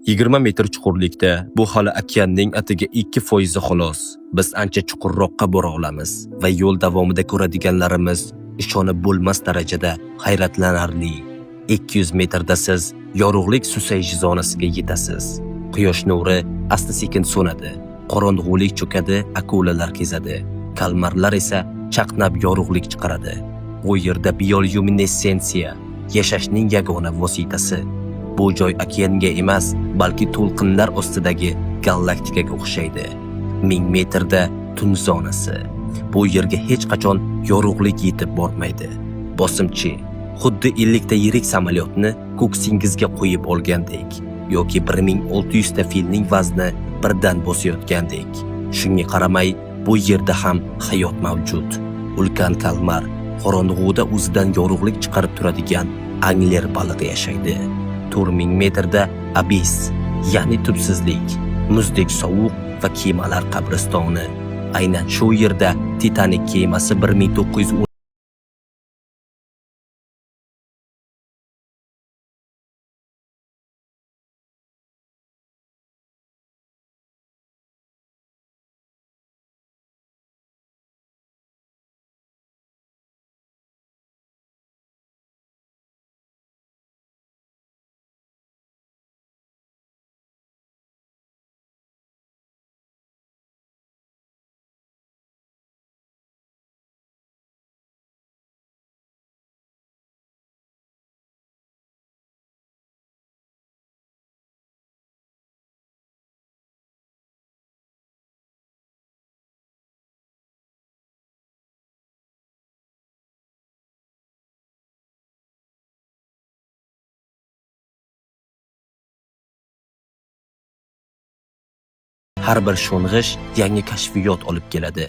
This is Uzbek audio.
20 metr chuqurlikda bu hali okeanning atiga 2% xolos. Biz ancha chuqurroqqa bora olamiz va yo'l davomida ko'radiganlarimiz ishonib bo'lmas darajada hayratlanarli. 200 metrda siz yorug'lik susaysh zonasiga yetasiz. Quyosh nuri asta-sekin so'nadi. Qorong'ulik cho'kadi, akulalar kezadi. Kalmarlar esa chaqnab yorug'lik chiqaradi. Bu yerda bioluminessensiya yashashning yagona vositasi. Bu joy okeanga emas, balki to'lqinlar ostidagi galaktikaga o'xshaydi. 1000 metrda tun zonasi. Bu yerga hech qachon yorug'lik yetib bormaydi. Bosimchi, xuddi 50 ta yirik samolyotni ko'ksingizga qo'yib olgandek, yoki 1600 ta filning vazni birdan bosayotgandek. Shunga qaramay, bu yerda ham hayot mavjud. Ulkan kalmar, qorong'uda o'zidan yorug'lik chiqarib turadigan angler balig'i yashaydi. 4000 metrda abiss, ya'ni tubsizlik, muzdek sovuq va kemalar qabristoni. Aynan shu yerda Titanic kemasi 1910 har bir sho'ng'ish yangi kashfiyot olib keladi.